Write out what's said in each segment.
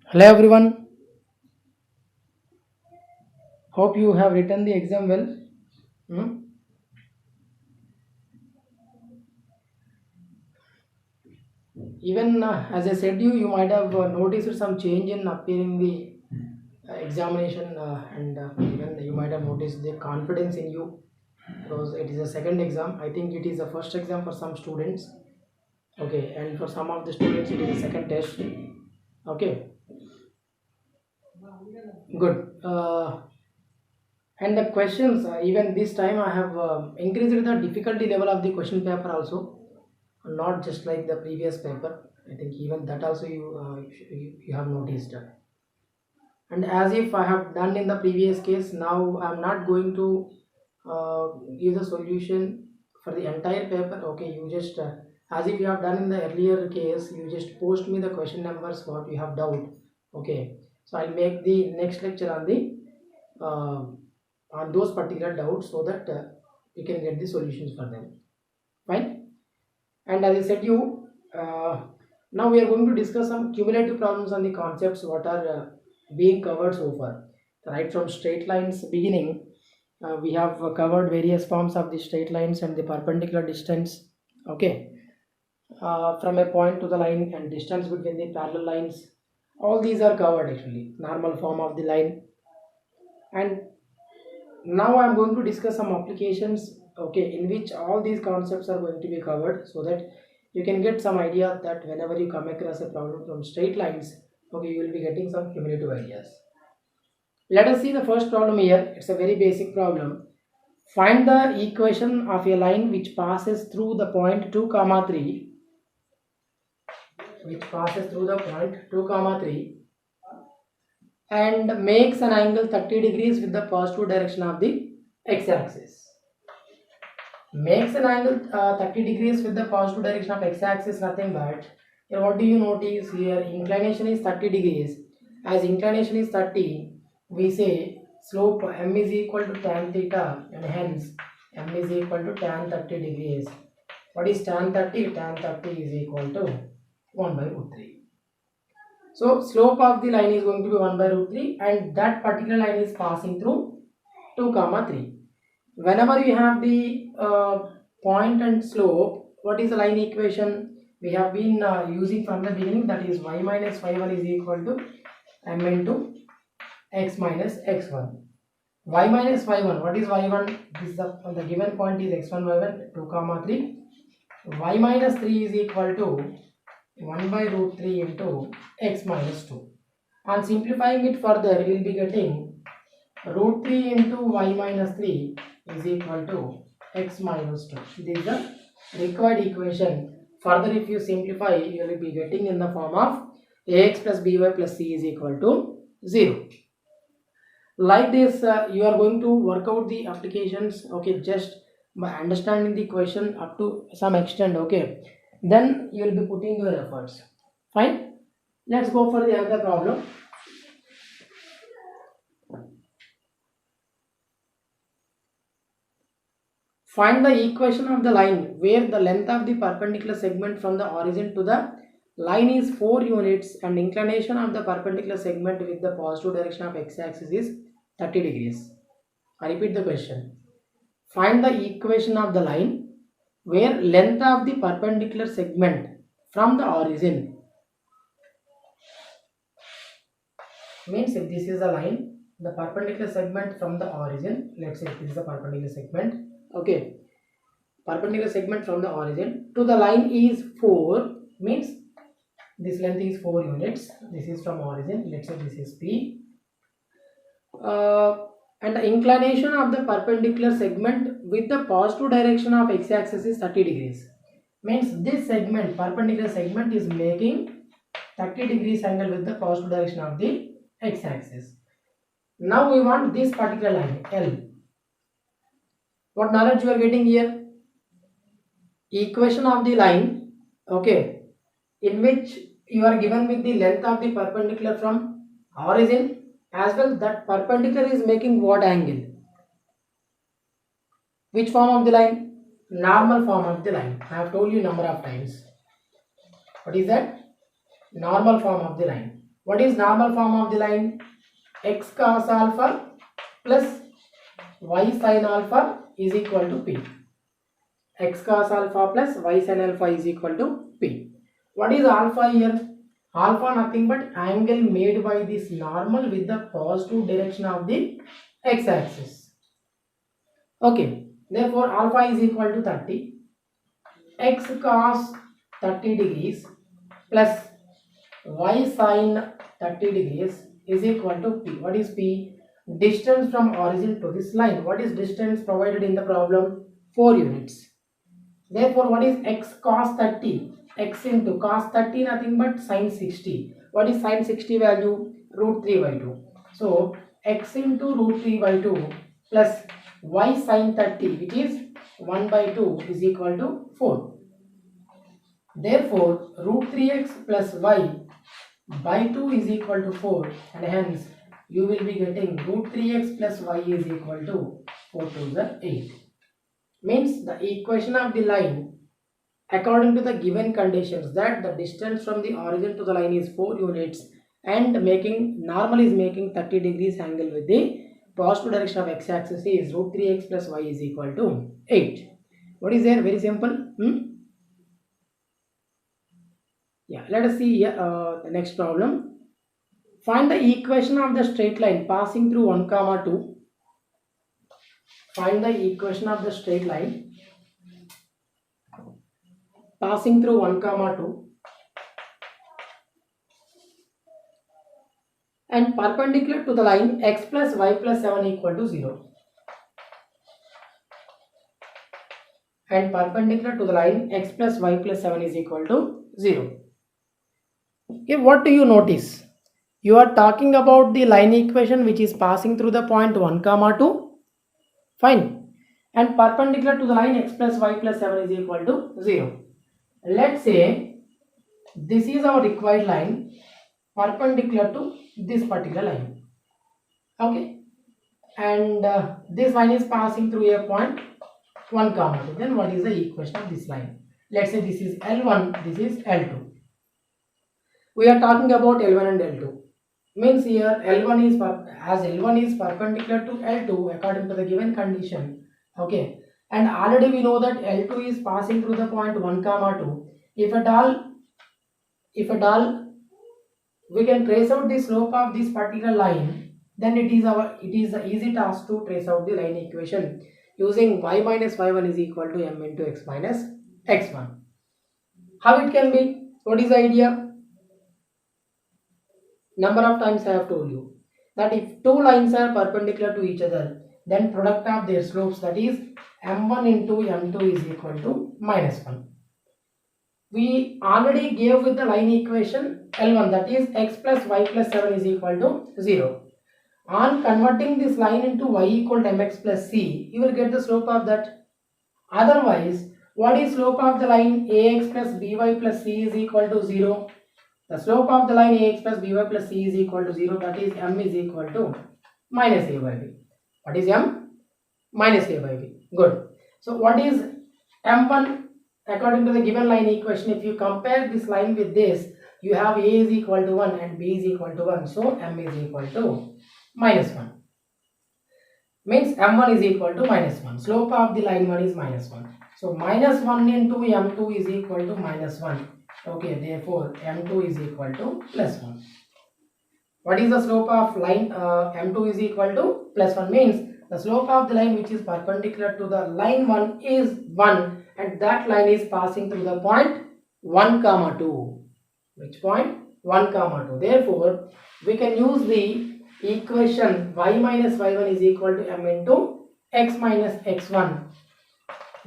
Hello everyone, hope you have written the exam well. Hmm? Even as I said you might have noticed some change in appearing the examination and even you might have noticed the confidence in you because it is a second exam. I think it is the first exam for some students. Okay, and for some of the students it is a second test. Okay, good. And the questions, even this time I have increased the difficulty level of the question paper also, not just like the previous paper. I think even that also you have noticed. And as if I have done in the previous case, now I'm not going to give the solution for the entire paper. Okay, you just as if you have done in the earlier case, you just post me the question numbers what you have doubt. Okay, so I'll make the next lecture uh, on those particular doubts so that we can get the solutions for them. Fine. And as I said you, now we are going to discuss some cumulative problems on the concepts what are being covered so far. Right from straight lines beginning, we have covered various forms of the straight lines and the perpendicular distance. Okay, from a point to the line and distance between the parallel lines. All these are covered actually. Normal form of the line. And now I'm going to discuss some applications, okay, in which all these concepts are going to be covered so that you can get some idea that whenever you come across a problem from straight lines, okay, you will be getting some cumulative ideas. Let us see the first problem here. It's a very basic problem. Find the equation of a line which passes through the point 2 comma 3, which passes through the point 2 comma 3 and makes an angle 30 degrees with the positive direction of the x-axis. Makes an angle 30 degrees with the positive direction of x-axis, nothing but here what do you notice here, inclination is 30 degrees. As inclination is 30, we say slope m is equal to tan theta and hence m is equal to tan 30 degrees. What is tan 30? Tan 30 is equal to 1 by root 3. So slope of the line is going to be 1 by root 3 and that particular line is passing through 2 comma 3. Whenever you have the point and slope, what is the line equation we have been using from the beginning, that is y minus y1 is equal to m into x minus x1. Y minus y1, what is y1? This is the given point is x1 y1 2 comma 3. Y minus 3 is equal to 1 by root 3 into x minus 2. On simplifying it further, we will be getting root 3 into y minus 3 is equal to x minus 2. This is the required equation. Further, if you simplify, you will be getting in the form of ax plus by plus c is equal to 0. Like this, you are going to work out the applications, okay, just by understanding the question up to some extent, okay. Then you will be putting your efforts. Fine. Let's go for the other problem. Find the equation of the line where the length of the perpendicular segment from the origin to the line is 4 units and inclination of the perpendicular segment with the positive direction of x-axis is 30 degrees. I repeat the question. Find the equation of the line where length of the perpendicular segment from the origin, means if this is a line, the perpendicular segment from the origin, let's say this is the perpendicular segment, okay, perpendicular segment from the origin to the line is 4, means this length is 4 units, this is from origin, let's say this is p, and the inclination of the perpendicular segment with the positive direction of x-axis is 30 degrees, means this segment, perpendicular segment, is making 30 degrees angle with the positive direction of the x-axis. Now we want this particular line L. What knowledge you are getting here? Equation of the line, okay, in which you are given with the length of the perpendicular from origin, as well that perpendicular is making what angle? Which form of the line? Normal form of the line. I have told you number of times. What is that? Normal form of the line. What is normal form of the line? X cos alpha plus y sin alpha is equal to P. X cos alpha plus y sin alpha is equal to P. What is alpha here? Alpha nothing but angle made by this normal with the positive direction of the x-axis. Okay, therefore alpha is equal to 30. X cos 30 degrees plus y sin 30 degrees is equal to P. What is P? Distance from origin to this line. What is distance provided in the problem? 4 units. Therefore, what is x cos 30? X into cos 30 nothing but sin 60. What is sin 60 value? Root 3 by 2. So, x into root 3 by 2 plus y sin 30 which is 1 by 2 is equal to 4. Therefore, root 3x plus y by 2 is equal to 4 and hence you will be getting root 3x plus y is equal to 4 to the 8. Means the equation of the line according to the given conditions that the distance from the origin to the line is 4 units and normal is making 30 degrees angle with the positive direction of x-axis is root 3x plus y is equal to 8. What is there? Very simple. Yeah, let us see here the next problem. Find the equation of the straight line passing through 1, 2. Find the equation of the straight line passing through 1, 2 and perpendicular to the line x plus y plus 7 equal to 0. And perpendicular to the line x plus y plus 7 is equal to 0. Okay, what do you notice? You are talking about the line equation which is passing through the point 1, 2. Fine. And perpendicular to the line x plus y plus 7 is equal to 0. Let's say this is our required line perpendicular to this particular line. Okay. And this line is passing through a point 1, 2. Then what is the equation of this line? Let's say this is L1, this is L2. We are talking about L1 and L2. Means here L1 is as L1 is perpendicular to L2 according to the given condition. Okay. And already we know that L2 is passing through the point 1, 2. If at all we can trace out the slope of this particular line, then it is the easy task to trace out the line equation using y minus y1 is equal to m into x minus x1. How it can be? What is the idea? Number of times I have told you that if two lines are perpendicular to each other, then product of their slopes, that is m1 into m2 is equal to minus 1. We already gave with the line equation L1, that is x plus y plus 7 is equal to 0. On converting this line into y equal to mx plus c, you will get the slope of that. Otherwise, what is slope of the line ax plus by plus c is equal to 0? The slope of the line ax plus by plus c is equal to 0, that is m is equal to minus a by b. What is m? Minus a by b. Good. So what is m1 according to the given line equation? If you compare this line with this, you have a is equal to 1 and b is equal to 1. So m is equal to minus 1. Means m1 is equal to minus 1. Slope of the line 1 is minus 1. So minus 1 into m2 is equal to minus 1. Okay, therefore m2 is equal to plus 1. What is the slope of line m2 is equal to plus 1? Means the slope of the line which is perpendicular to the line 1 is 1 and that line is passing through the point 1, 2. Which point? 1, 2. Therefore, we can use the equation y minus y1 is equal to m into x minus x1,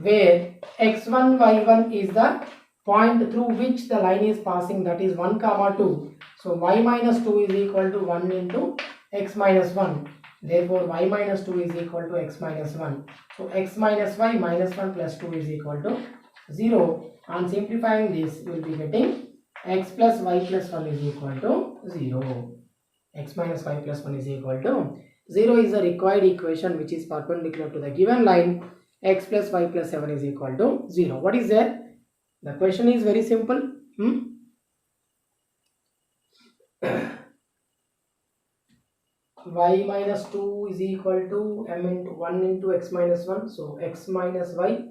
where x1, y1 is the point through which the line is passing, that is 1, 2. So y minus 2 is equal to 1 into x minus 1. Therefore y minus 2 is equal to x minus 1. So x minus y minus 1 plus 2 is equal to 0. On simplifying this, you will be getting x plus y plus 1 is equal to 0. X minus y plus 1 is equal to 0 is the required equation which is perpendicular to the given line. X plus y plus 7 is equal to 0. What is there? The question is very simple. y minus 2 is equal to m into 1 into x minus 1. So x minus y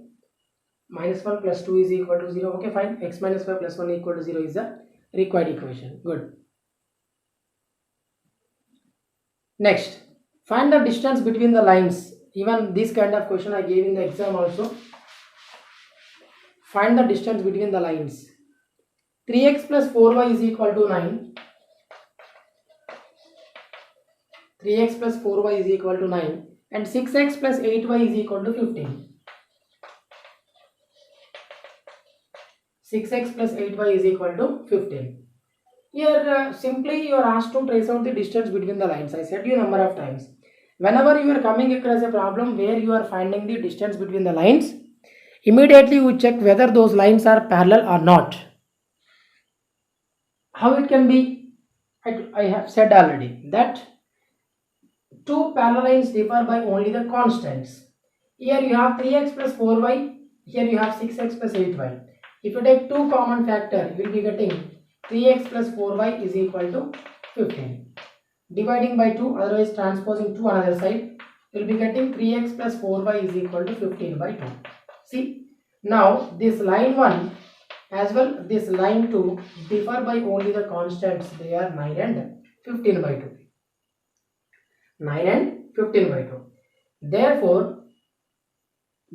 minus 1 plus 2 is equal to 0. Okay, fine. X minus y plus 1 equal to 0 is the required equation. Good. Next, find the distance between the lines. Even this kind of question I gave in the exam also. Find the distance between the lines. 3x plus 4y is equal to 9. 3x plus 4y is equal to 9 and 6x plus 8y is equal to 15. 6x plus 8y is equal to 15. Here simply you are asked to trace out the distance between the lines. I said you number of times. Whenever you are coming across a problem where you are finding the distance between the lines, immediately you check whether those lines are parallel or not. How it can be? I have said already that two parallel lines differ by only the constants. Here you have 3x plus 4y, here you have 6x plus 8y. If you take two common factor, you will be getting 3x plus 4y is equal to 15. Dividing by 2, otherwise transposing to another side, you will be getting 3x plus 4y is equal to 15 by 2. See, now this line 1 as well this line 2 differ by only the constants. They are 9 and 15 by 2. 9 and 15 by 2. Therefore,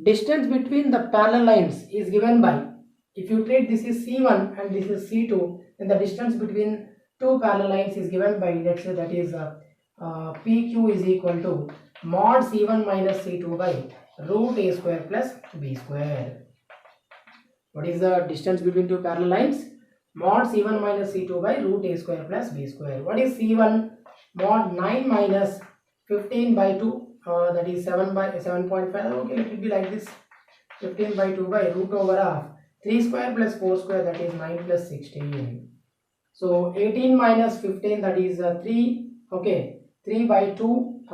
distance between the parallel lines is given by, if you treat this is C1 and this is C2, then the distance between two parallel lines is given by, let's say that is PQ is equal to mod C1 minus C2 by root A square plus B square. What is the distance between two parallel lines? Mod C1 minus C2 by root A square plus B square. What is C1? Mod 9 minus 15 by 2, that is 7 by 7.5. Okay, it will be like this. 15 by 2 by root over of 3 square plus 4 square, that is 9 plus 16. So 18 minus 15, that is 3. Okay, 3 by 2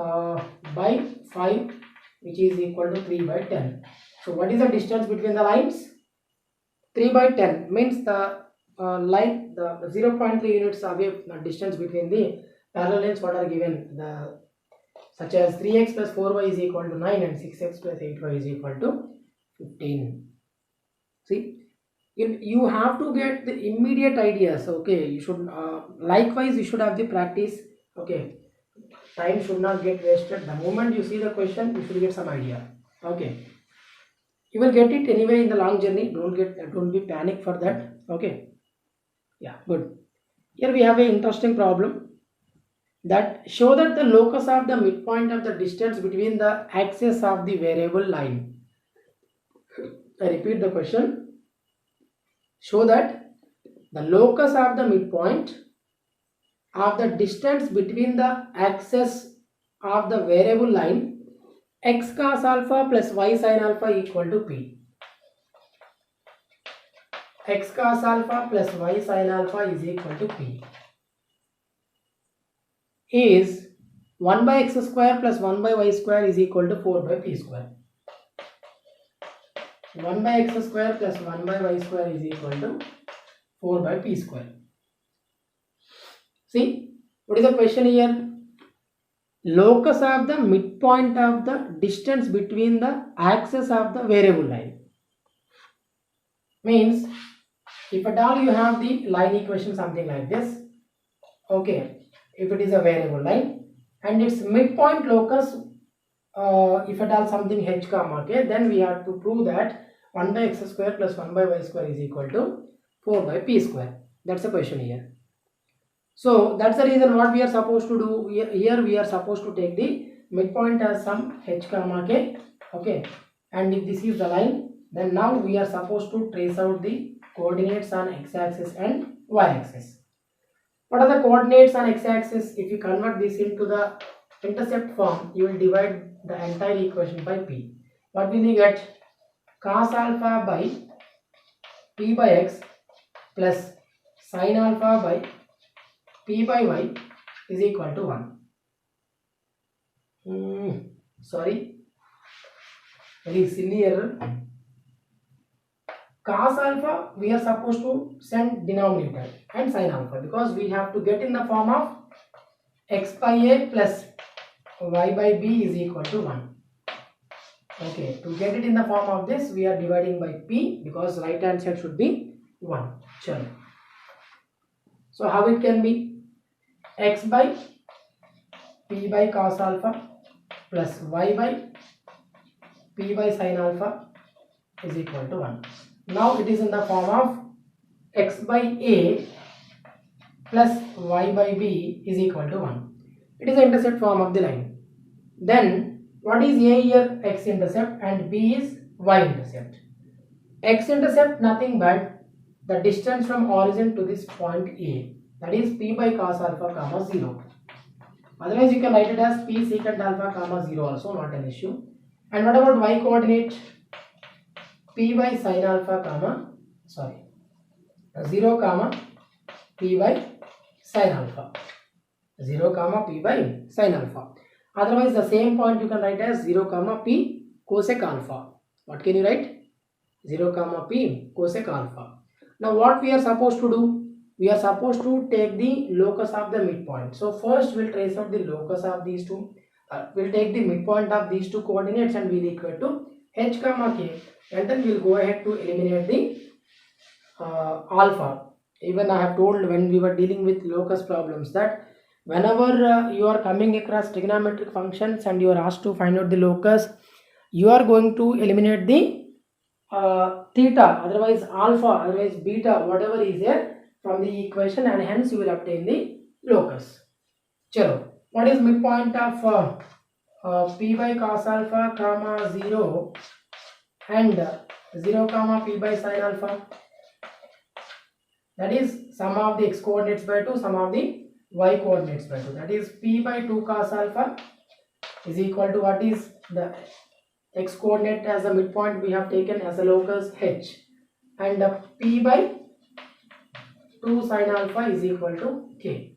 by 5, which is equal to 3 by 10. So what is the distance between the lines? 3 by 10 means the line, the 0.3 units away the distance between the parallel lines what are given, the such as 3x plus 4y is equal to 9 and 6x plus 8y is equal to 15. See, you have to get the immediate ideas. Okay, you should likewise you should have the practice. Okay, time should not get wasted. The moment you see the question, you should get some idea. Okay, you will get it anyway in the long journey. Don't be panic for that. Okay, yeah, good. Here we have an interesting problem that show that the locus of the midpoint of the distance between the axes of the variable line. I repeat the question. Show that the locus of the midpoint of the distance between the axes of the variable line x cos alpha plus y sin alpha equal to p. X cos alpha plus y sin alpha is equal to p is 1 by x square plus 1 by y square is equal to 4 by p square. 1 by x square plus 1 by y square is equal to 4 by p square. See, what is the question here? Locus of the midpoint of the distance between the axes of the variable line. Means, if at all you have the line equation something like this. Okay, if it is a variable line and its midpoint locus, if at all something h comma, okay, then we have to prove that 1 by x square plus 1 by y square is equal to 4 by p square. That's the question here. So that's the reason what we are supposed to do here. We are supposed to take the midpoint as some h comma k. Okay, and if this is the line, then now we are supposed to trace out the coordinates on x-axis and y-axis. What are the coordinates on x-axis? If you convert this into the intercept form, you will divide the entire equation by p. What will you get? Cos alpha by p by x plus sin alpha by p by y is equal to 1. Sorry, very silly error. Cos alpha we are supposed to send denominator and sin alpha because we have to get in the form of x by a plus y by b is equal to 1. Okay, to get it in the form of this, we are dividing by p because right hand side should be 1. Sure. So how it can be? X by p by cos alpha plus y by p by sin alpha is equal to 1. Now it is in the form of x by a plus y by b is equal to 1. It is the intercept form of the line. Then what is a here? X intercept, and b is y intercept. X intercept nothing but the distance from origin to this point A, that is p by cos alpha comma 0. Otherwise you can write it as p secant alpha comma 0 also, not an issue. And what about y coordinate? P by sin alpha comma 0 comma p by sin alpha. 0 comma p by sin alpha. Otherwise the same point you can write as 0 comma p cosec alpha. What can you write? 0 comma p cosec alpha. Now what we are supposed to do? We are supposed to take the locus of the midpoint. So first we'll trace out the locus of these two. We'll take the midpoint of these two coordinates and we'll equate to h comma k, and then we'll go ahead to eliminate the alpha. Even I have told when we were dealing with locus problems that whenever you are coming across trigonometric functions and you are asked to find out the locus, you are going to eliminate the theta, otherwise alpha, otherwise beta, whatever is there from the equation, and hence you will obtain the locus. Chalo, what is midpoint of p by cos alpha comma 0 and 0 comma p by sin alpha? That is sum of the x coordinates by 2, sum of the y coordinates by 2. That is p by 2 cos alpha is equal to, what is the x coordinate as a midpoint we have taken as a locus h, and p by 2 sin alpha is equal to k.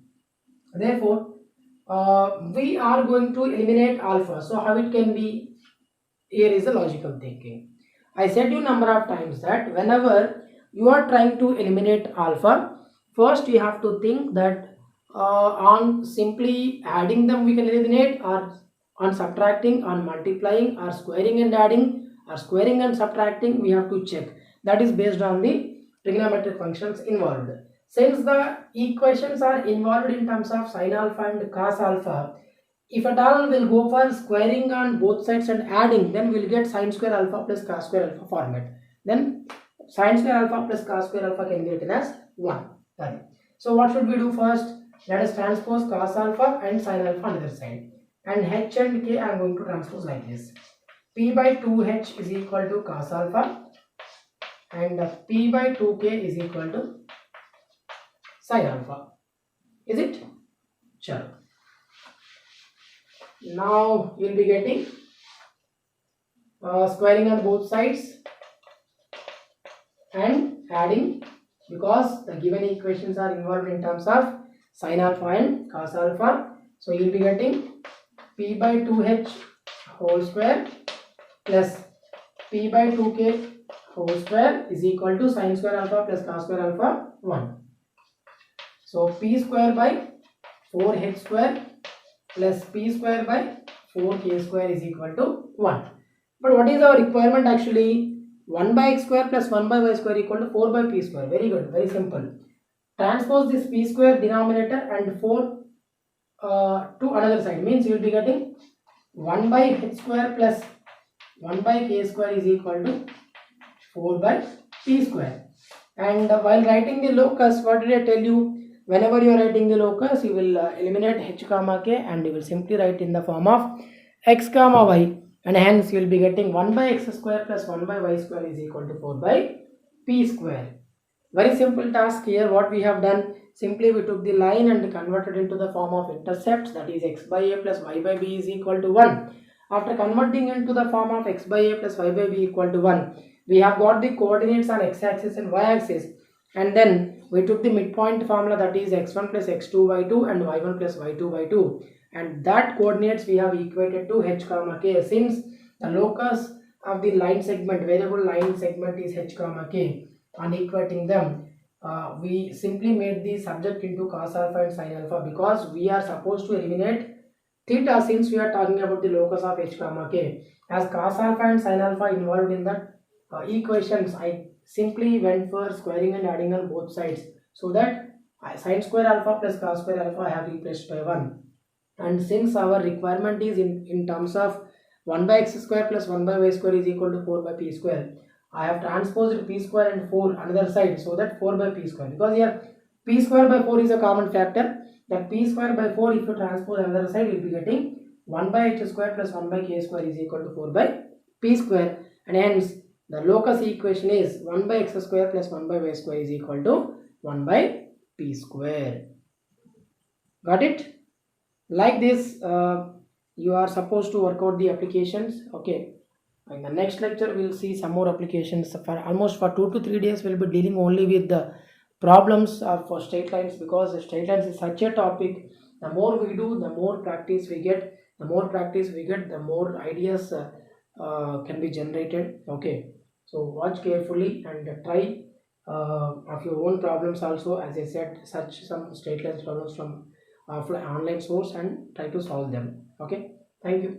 Therefore we are going to eliminate alpha. So how it can be? Here is the logical thinking. I said you number of times that whenever you are trying to eliminate alpha, first you have to think that on simply adding them we can eliminate, or on subtracting, on multiplying, or squaring and adding, or squaring and subtracting, we have to check. That is based on the trigonometric functions involved. Since the equations are involved in terms of sin alpha and cos alpha, if at all we'll go for squaring on both sides and adding, then we'll get sin square alpha plus cos square alpha format. Then sin square alpha plus cos square alpha can be written as 1. So what should we do first? Let us transpose cos alpha and sin alpha on the other side. And h and k I am going to transpose like this. P by 2h is equal to cos alpha, and p by 2k is equal to sin alpha. Is it? Sure. Now you will be getting squaring on both sides and adding, because the given equations are involved in terms of sin alpha and cos alpha. So you will be getting p by 2h whole square plus p by 2k whole square is equal to sin square alpha plus cos square alpha 1. So p square by 4h square plus p square by 4k square is equal to 1. But what is our requirement actually? 1 by x square plus 1 by y square equal to 4 by p square. Very good, very simple. Transpose this p square denominator and 4 to another side, means you will be getting 1 by h square plus 1 by k square is equal to 4 by p square. And while writing the locus, what did I tell you? Whenever you are writing the locus, you will eliminate h comma k and you will simply write in the form of x comma y, and hence you will be getting 1 by x square plus 1 by y square is equal to 4 by p square. Very simple task here. What we have done, simply we took the line and converted into the form of intercepts, that is x by a plus y by b is equal to 1. After converting into the form of x by a plus y by b equal to 1, we have got the coordinates on x axis and y axis, and then we took the midpoint formula, that is x1 plus x2 by 2 and y1 plus y2 by 2, and that coordinates we have equated to h comma k. Since the locus of the line segment, variable line segment is h comma k, on equating them we simply made the subject into cos alpha and sin alpha, because we are supposed to eliminate theta, since we are talking about the locus of h comma k, as cos alpha and sin alpha involved in that equations, I simply went for squaring and adding on both sides, so that sin square alpha plus cos square alpha I have replaced by 1. And since our requirement is in terms of 1 by x square plus 1 by y square is equal to 4 by p square, I have transposed p square and 4 another side, so that 4 by p square, because here p square by 4 is a common factor. That p square by 4, if you transpose another side, you will be getting 1 by h square plus 1 by k square is equal to 4 by p square, and hence the locus equation is 1 by x square plus 1 by y square is equal to 1 by p square. Got it? Like this, you are supposed to work out the applications. Okay, in the next lecture we'll see some more applications. For almost for 2 to 3 days we'll be dealing only with the problems for straight lines, because straight lines is such a topic. The more we do, the more practice we get. The more practice we get, the more ideas can be generated. Okay, so watch carefully and try of your own problems also. As I said, search some straight lines problems from offline online source and try to solve them. Okay, thank you.